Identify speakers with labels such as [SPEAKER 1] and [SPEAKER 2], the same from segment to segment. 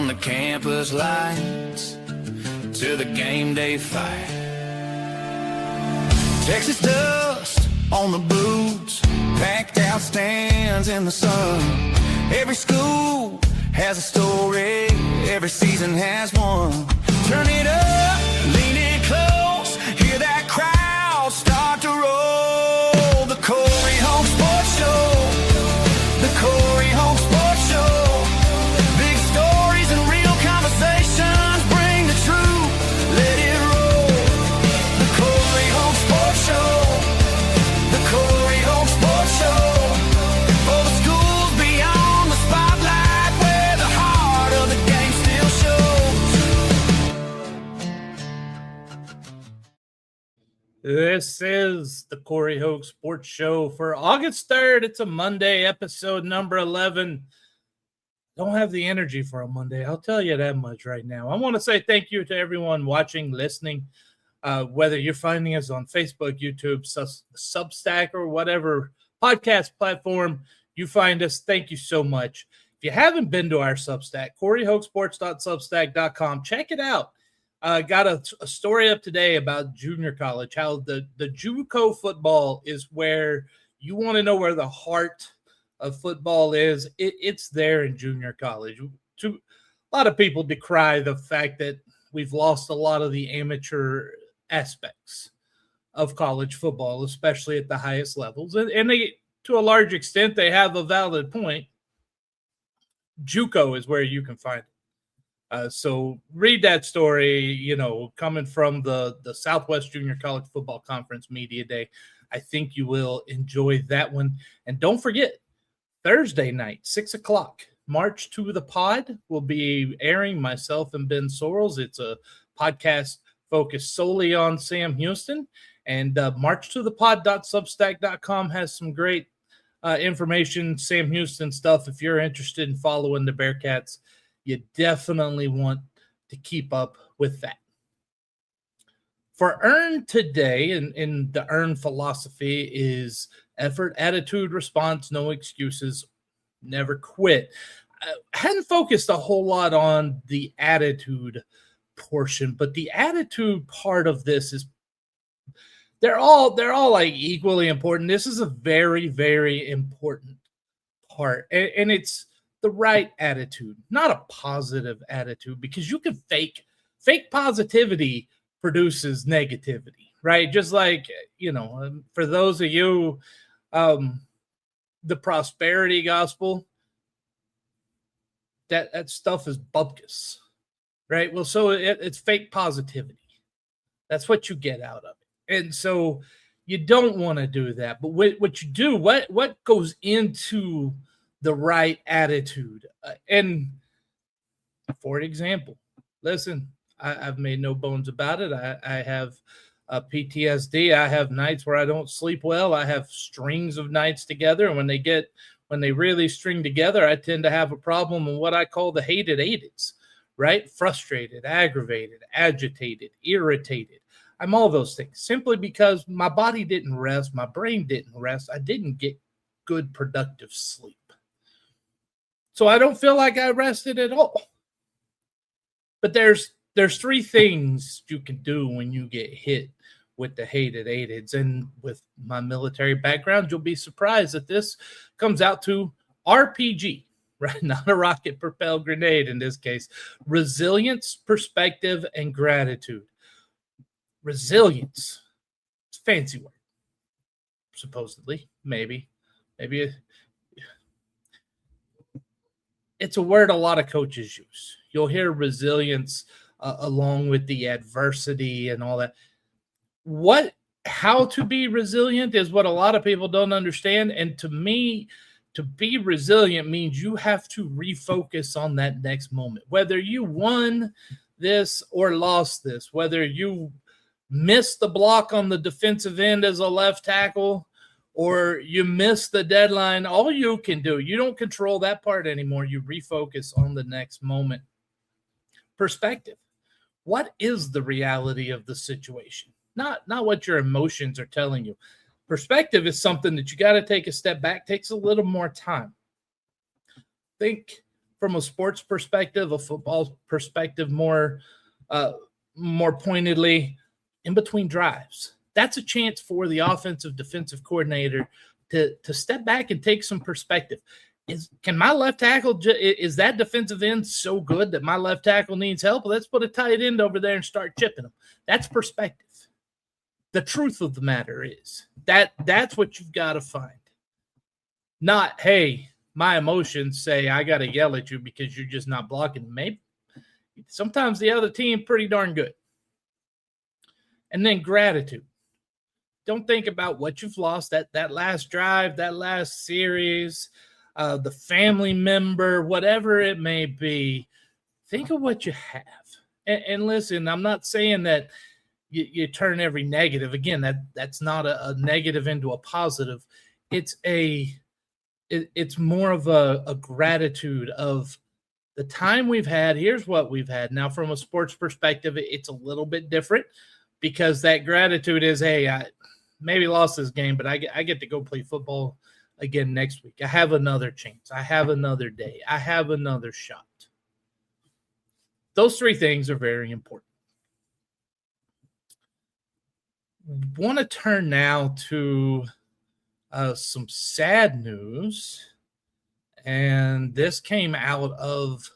[SPEAKER 1] From the campus lights to the game day fight, Texas dust on the boots, packed out stands in the sun. Every school has a story, every season has one. Turn it up, lean it close, hear that crowd start to roll. The Corey Home Sports Show, the Corey Home Sports Show. Big stories and real conversations, bring the truth, let it roll. The Corey Home Sports Show, the Corey Home Sports Show. For the schools beyond the spotlight, where the heart of the game still shows.
[SPEAKER 2] This is the Corey Hogue Sports Show for August 3rd. It's a Monday, episode number 11. Don't have the energy for a Monday. I'll tell you that much right now. I want to say thank you to everyone watching, listening, whether you're finding us on Facebook, YouTube, Substack, or whatever podcast platform you find us. Thank you so much. If you haven't been to our Substack, CoreyHogueSports.substack.com, check it out. Got a story up today about junior college, how the JUCO football is where you want to know where the heart of football is. It's there in junior college. A lot of people decry the fact that we've lost a lot of the amateur aspects of college football, especially at the highest levels. And they, to a large extent, they have a valid point. JUCO is where you can find it. So read that story, coming from the Southwest Junior College Football Conference Media Day. I think you will enjoy that one. And don't forget, Thursday night, 6 o'clock, March to the Pod will be airing, myself and Ben Sorrells. It's a podcast focused solely on Sam Houston. And marchtothepod.substack.com has some great information, Sam Houston stuff. If you're interested in following the Bearcats, you definitely want to keep up with that. For Earn today, and the Earn philosophy is effort, attitude, response, no excuses, never quit. I hadn't focused a whole lot on the attitude portion, but the attitude part of this is they're all like equally important. This is a very, very important part, and it's the right attitude, not a positive attitude, because you can fake positivity produces negativity, right? Just like, for those of you, the prosperity gospel, that stuff is bupkis, right? Well, so it's fake positivity. That's what you get out of it. And so you don't want to do that. But what you do, what goes into the right attitude? And for example, listen, I've made no bones about it. I have PTSD. I have nights where I don't sleep well. I have strings of nights together. And when they really string together, I tend to have a problem in what I call the hated eighties, right? Frustrated, aggravated, agitated, irritated. I'm all those things simply because my body didn't rest. My brain didn't rest. I didn't get good, productive sleep. So I don't feel like I rested at all. But there's three things you can do when you get hit with the hated eighties. And with my military background, you'll be surprised that this comes out to RPG, right? Not a rocket propelled grenade in this case. Resilience, perspective, and gratitude. Resilience. It's a fancy word. Supposedly, maybe. It's a word a lot of coaches use. You'll hear resilience along with the adversity and all that. How to be resilient is what a lot of people don't understand. And to me, to be resilient means you have to refocus on that next moment. Whether you won this or lost this, whether you missed the block on the defensive end as a left tackle, or you miss the deadline, all you can do, you don't control that part anymore. You refocus on the next moment. Perspective. What is the reality of the situation? Not what your emotions are telling you. Perspective is something that you got to take a step back, takes a little more time. Think from a sports perspective, a football perspective, more pointedly, in between drives. That's a chance for the offensive defensive coordinator to step back and take some perspective. Can my left tackle, is that defensive end so good that my left tackle needs help? Let's put a tight end over there and start chipping them. That's perspective. The truth of the matter is that's what you've got to find. Not, hey, my emotions say I got to yell at you because you're just not blocking. Maybe sometimes the other team pretty darn good. And then gratitude. Don't think about what you've lost, that last drive, that last series, the family member, whatever it may be. Think of what you have. And listen, I'm not saying that you turn every negative. Again, that's not a negative into a positive. It's more of a gratitude of the time we've had. Here's what we've had. Now, from a sports perspective, it's a little bit different because that gratitude is, hey, I maybe lost this game, but I get to go play football again next week. I have another chance. I have another day. I have another shot. Those three things are very important. Want to turn now to some sad news. And this came out of,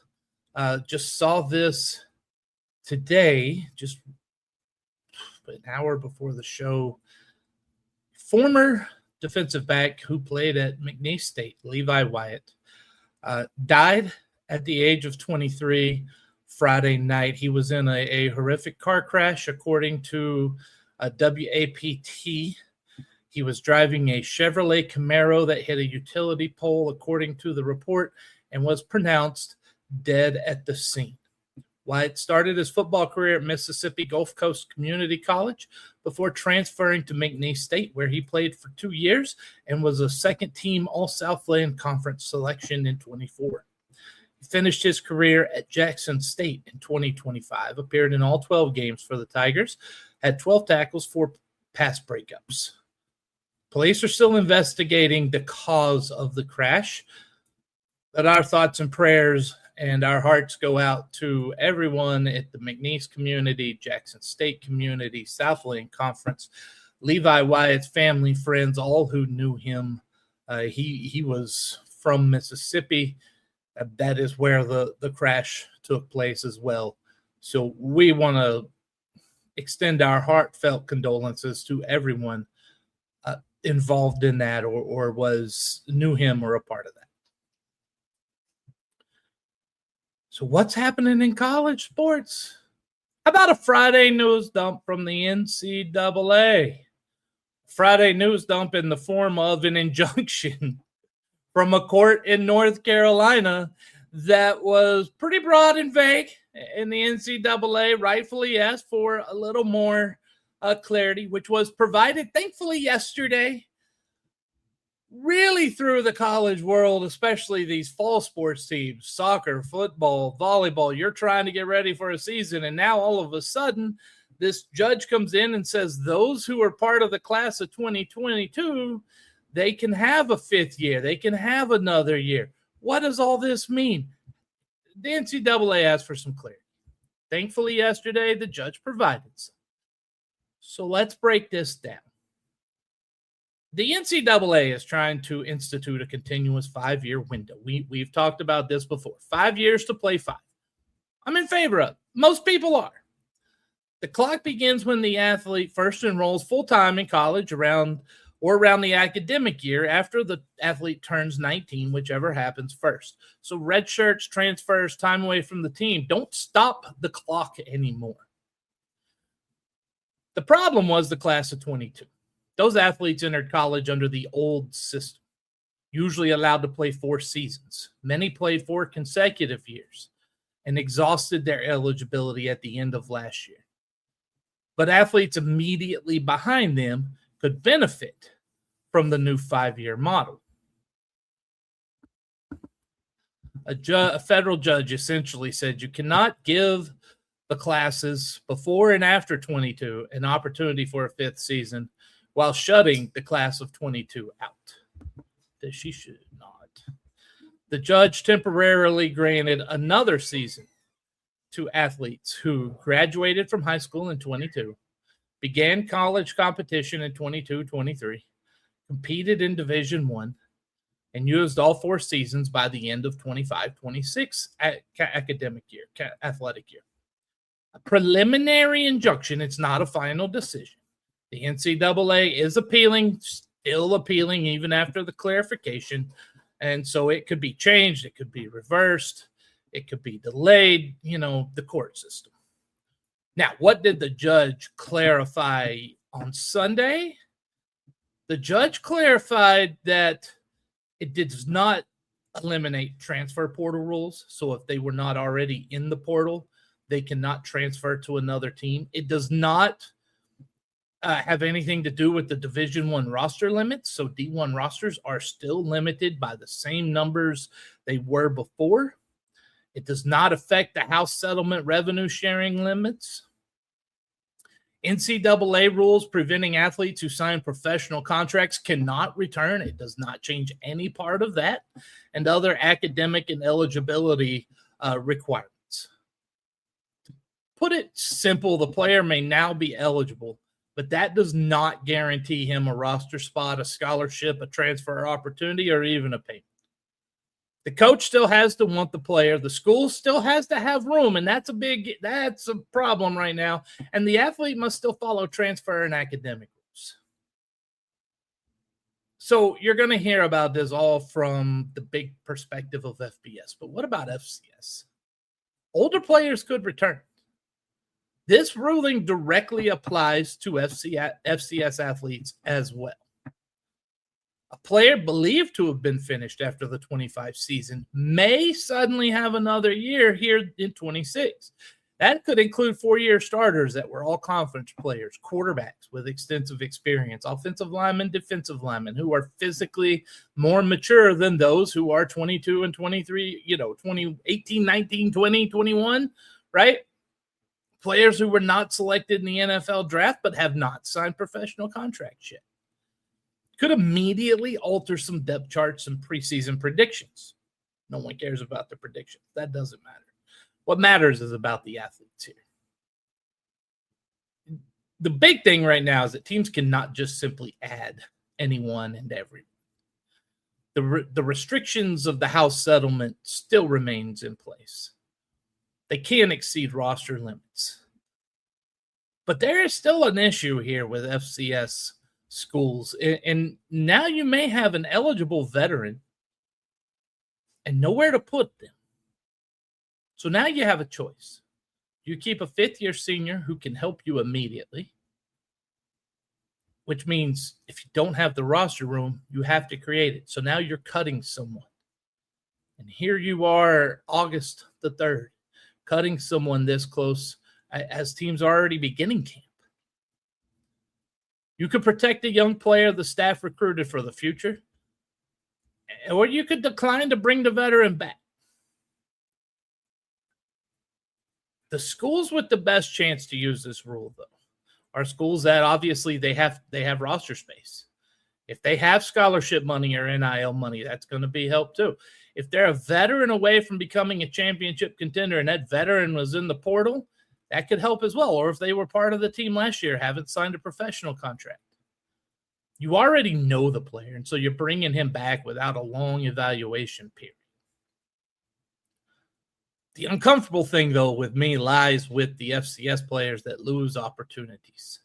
[SPEAKER 2] just saw this today, just an hour before the show. Former defensive back who played at McNeese State, Levi Wyatt, died at the age of 23 Friday night. He was in a horrific car crash, according to WAPT. He was driving a Chevrolet Camaro that hit a utility pole, according to the report, and was pronounced dead at the scene. Wyatt started his football career at Mississippi Gulf Coast Community College before transferring to McNeese State, where he played for 2 years and was a second-team All-Southland Conference selection in 24. He finished his career at Jackson State in 2025, appeared in all 12 games for the Tigers, had 12 tackles, 4 pass breakups. Police are still investigating the cause of the crash, but our thoughts and prayers and our hearts go out to everyone at the McNeese community, Jackson State community, Southland Conference, Levi Wyatt's family, friends, all who knew him. He was from Mississippi. That is where the crash took place as well. So we want to extend our heartfelt condolences to everyone involved in that or knew him or a part of that. So what's happening in college sports? How about a Friday news dump from the NCAA? Friday news dump in the form of an injunction from a court in North Carolina that was pretty broad and vague, and the NCAA rightfully asked for a little more clarity, which was provided, thankfully, yesterday. Really through the college world, especially these fall sports teams, soccer, football, volleyball, you're trying to get ready for a season, and now all of a sudden, this judge comes in and says those who are part of the class of 2022, they can have a fifth year. They can have another year. What does all this mean? The NCAA asked for some clarity. Thankfully, yesterday, the judge provided some. So let's break this down. The NCAA is trying to institute a continuous 5-year window. We've talked about this before. 5 years to play 5. I'm in favor of it. Most people are. The clock begins when the athlete first enrolls full-time in college around the academic year after the athlete turns 19, whichever happens first. So red shirts, transfers, time away from the team don't stop the clock anymore. The problem was the class of 22. Those athletes entered college under the old system, usually allowed to play 4 seasons. Many played 4 consecutive years and exhausted their eligibility at the end of last year. But athletes immediately behind them could benefit from the new 5-year model. A federal judge essentially said you cannot give the classes before and after 22 an opportunity for a 5th season while shutting the class of 22 out. She should not. the judge temporarily granted another season to athletes who graduated from high school in 22, began college competition in 22-23, competed in Division I, and used all 4 seasons by the end of 25-26 academic year, athletic year. A preliminary injunction, it's not a final decision. The NCAA is appealing, still appealing even after the clarification, and so it could be changed, it could be reversed, it could be delayed, the court system. Now, what did the judge clarify on Sunday? The judge clarified that it does not eliminate transfer portal rules. So if they were not already in the portal, they cannot transfer to another team. It does not have anything to do with the Division I roster limits. So D1 rosters are still limited by the same numbers they were before. It does not affect the house settlement revenue sharing limits. NCAA rules preventing athletes who sign professional contracts cannot return. It does not change any part of that, and other academic and eligibility requirements. To put it simple, the player may now be eligible, but that does not guarantee him a roster spot, a scholarship, a transfer opportunity, or even a payment. The coach still has to want the player. The school still has to have room, and that's a problem right now. And the athlete must still follow transfer and academic rules. So you're going to hear about this all from the big perspective of FBS. But what about FCS? Older players could return. This ruling directly applies to FCS athletes as well. A player believed to have been finished after the 25 season may suddenly have another year here in 26. That could include 4-year starters that were all conference players, quarterbacks with extensive experience, offensive linemen, defensive linemen who are physically more mature than those who are 22 and 23, 18, 19, 20, 21, right? Players who were not selected in the NFL draft but have not signed professional contracts yet. Could immediately alter some depth charts and preseason predictions. No one cares about the predictions. That doesn't matter. What matters is about the athletes here. The big thing right now is that teams cannot just simply add anyone and everyone. The restrictions of the house settlement still remains in place. They can't exceed roster limits. But there is still an issue here with FCS schools, and now you may have an eligible veteran and nowhere to put them. So now you have a choice. You keep a 5th-year senior who can help you immediately, which means if you don't have the roster room, you have to create it. So now you're cutting someone. And here you are, August the 3rd, cutting someone this close as teams are already beginning camp. You could protect a young player the staff recruited for the future, or you could decline to bring the veteran back. The schools with the best chance to use this rule, though, are schools that obviously they have roster space. If they have scholarship money or NIL money, that's going to be help too. If they're a veteran away from becoming a championship contender and that veteran was in the portal, that could help as well. Or if they were part of the team last year, haven't signed a professional contract. You already know the player, and so you're bringing him back without a long evaluation period. The uncomfortable thing, though, with me lies with the FCS players that lose opportunities.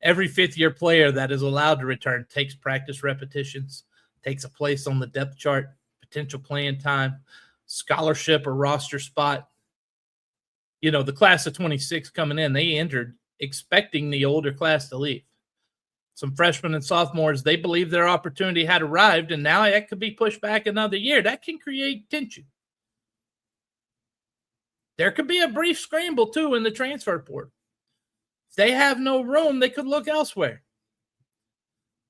[SPEAKER 2] Every 5th-year player that is allowed to return takes practice repetitions, takes a place on the depth chart, potential playing time, scholarship or roster spot. The class of 26 coming in, they entered expecting the older class to leave. Some freshmen and sophomores, they believe their opportunity had arrived, and now that could be pushed back another year. That can create tension. There could be a brief scramble, too, in the transfer portal. If they have no room, they could look elsewhere.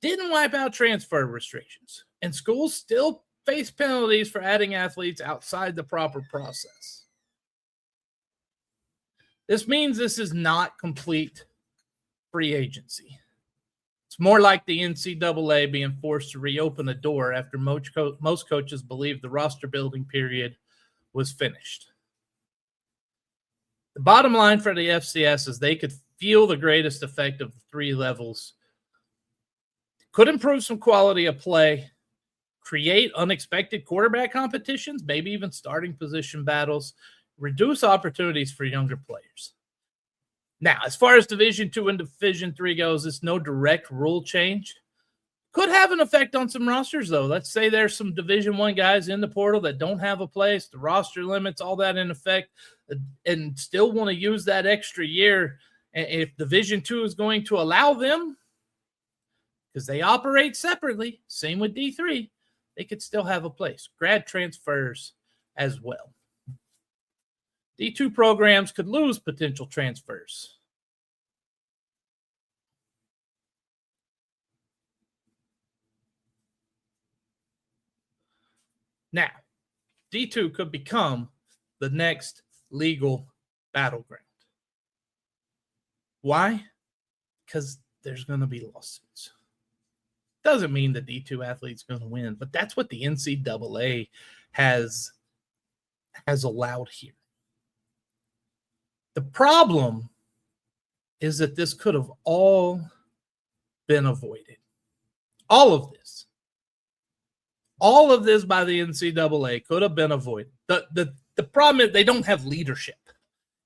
[SPEAKER 2] Didn't wipe out transfer restrictions, and schools still face penalties for adding athletes outside the proper process. This means this is not complete free agency. It's It's more like the NCAA being forced to reopen a door after most coaches believed the roster building period was finished. The bottom line for the FCS is they could feel the greatest effect of the three levels. Could improve some quality of play, create unexpected quarterback competitions, maybe even starting position battles, reduce opportunities for younger players. Now, as far as Division II and Division III goes, it's no direct rule change. Could have an effect on some rosters, though. Let's say there's some Division I guys in the portal that don't have a place, the roster limits, all that in effect, and still want to use that extra year. And if Division II is going to allow them, because they operate separately, same with D3, they could still have a place. Grad transfers as well. D2 programs could lose potential transfers. Now, D2 could become the next legal battleground. Why? Because there's going to be lawsuits. Doesn't mean the D2 athlete's going to win, but that's what the NCAA has allowed here. The problem is that this could have all been avoided. All of this by the NCAA could have been avoided. The problem is they don't have leadership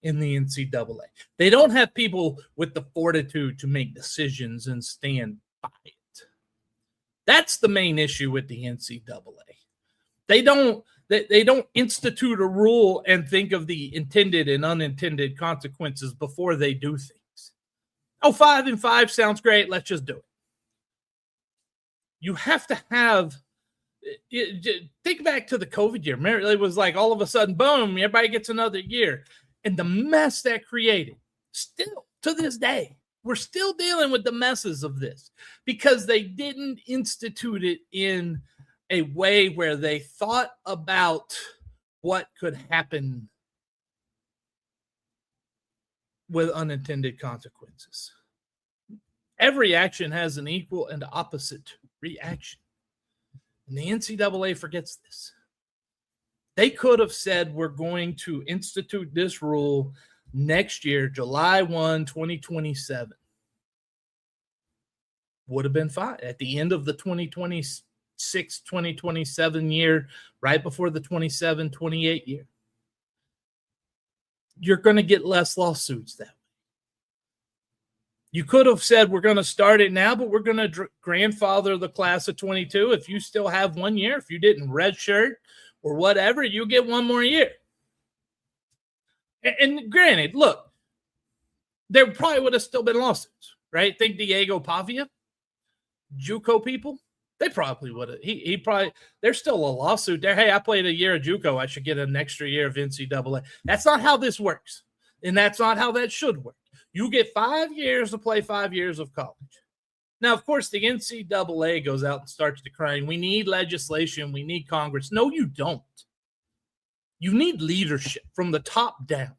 [SPEAKER 2] in the NCAA. They don't have people with the fortitude to make decisions and stand by it. That's the main issue with the NCAA. They don't institute a rule and think of the intended and unintended consequences before they do things. 5-5 sounds great. Let's just do it. You have to have think back to the COVID year. Remember, it was like all of a sudden, boom, everybody gets another year. And the mess that created, still to this day, we're still dealing with the messes of this because they didn't institute it in a way where they thought about what could happen with unintended consequences. Every action has an equal and opposite reaction. And the NCAA forgets this. They could have said, we're going to institute this rule next year, July 1, 2027. Would have been fine. At the end of the 2026-2027 year, right before the 27-28 year. You're going to get less lawsuits that way. You could have said, we're going to start it now, but we're going to grandfather the class of 22. If you still have 1 year, if you didn't redshirt or whatever, you get 1 more year. And granted, look, there probably would have still been lawsuits, right? Think Diego Pavia, JUCO people, they probably would have. He probably, there's still a lawsuit there. Hey, I played a year of JUCO. I should get an extra year of NCAA. That's not how this works. And that's not how that should work. You get 5 years to play 5 years of college. Now, of course, the NCAA goes out and starts decrying, we need legislation, we need Congress. No, you don't. You need leadership from the top down.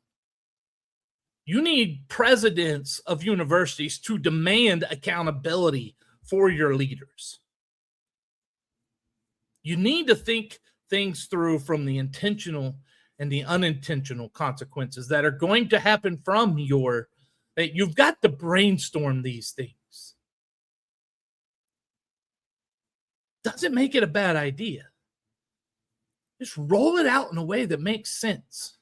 [SPEAKER 2] You need presidents of universities to demand accountability for your leaders. You need to think things through from the intentional and the unintentional consequences that are going to happen from your. You've got to brainstorm these things. Doesn't make it a bad idea. Just roll it out in a way that makes sense.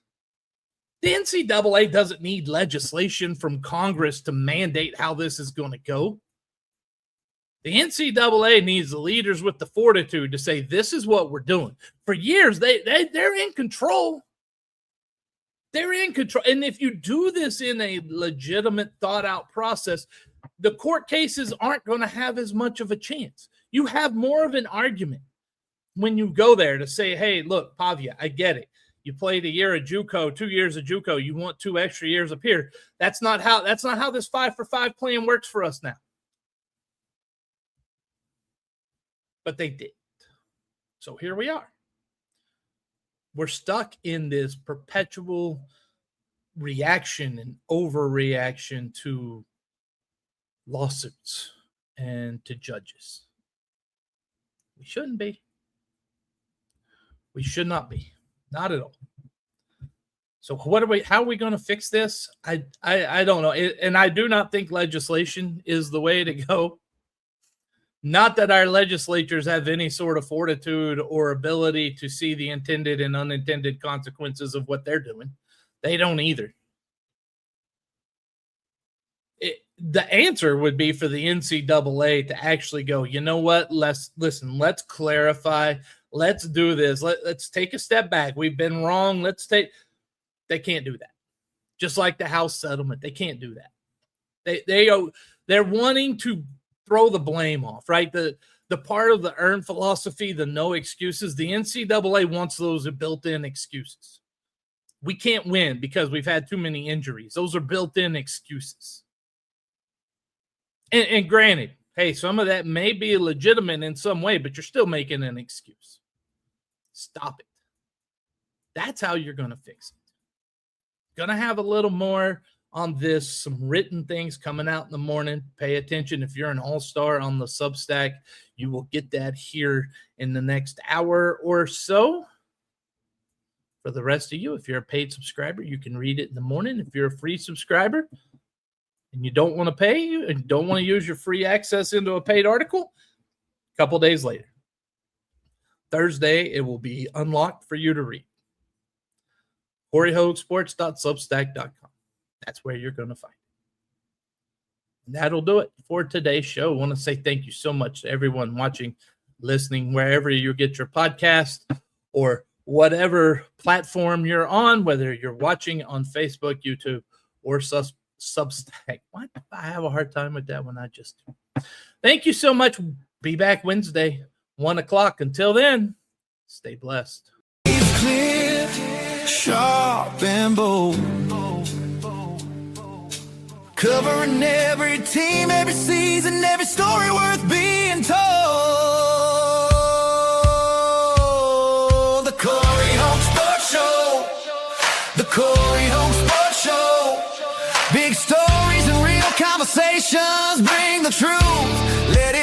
[SPEAKER 2] The NCAA doesn't need legislation from Congress to mandate how this is going to go. The NCAA needs the leaders with the fortitude to say, this is what we're doing. For years, they're in control. They're in control. And if you do this in a legitimate, thought-out process, the court cases aren't going to have as much of a chance. You have more of an argument when you go there to say, hey, look, Pavia, I get it. You played a year of JUCO, 2 years of JUCO. You want 2 extra years up here. That's not how this 5-for-5 plan works for us now. But they did. So here we are. We're stuck in this perpetual reaction and overreaction to lawsuits. and to judges. We shouldn't be. We should not be. Not at all. So how are we going to fix this? I don't know. And I do not think legislation is the way to go. Not that our legislatures have any sort of fortitude or ability to see the intended and unintended consequences of what they're doing. They don't either. The answer would be for the NCAA to actually go, you know what? Let's clarify. Let's do this. Let's take a step back. We've been wrong. They can't do that. Just like the House settlement, they can't do that. They're wanting to throw the blame off, right? The part of the earned philosophy, the no excuses, the NCAA wants those built-in excuses. We can't win because we've had too many injuries. Those are built-in excuses. And granted, hey, some of that may be legitimate in some way, but you're still making an excuse. Stop it. That's how you're going to fix it. Going to have a little more on this, some written things coming out in the morning. Pay attention. If you're an all-star on the Substack, you will get that here in the next hour or so. For the rest of you, if you're a paid subscriber, you can read it in the morning. If you're a free subscriber and you don't want to pay and don't want to use your free access into a paid article, a couple days later, Thursday, it will be unlocked for you to read. HorryHoagSports.substack.com. That's where you're going to find it. And that'll do it for today's show. I want to say thank you so much to everyone watching, listening, wherever you get your podcast or whatever platform you're on, whether you're watching on Facebook, YouTube, or Substack. Why do I have a hard time with that one? I just do. Thank you so much. Be back Wednesday, 1 o'clock. Until then, stay blessed.
[SPEAKER 1] Clear, sharp and bold, covering every team, every season, every story worth being told. The Corey Home Sports Show, the Corey Home Sports Show. Big stories and real conversations, bring the truth, let it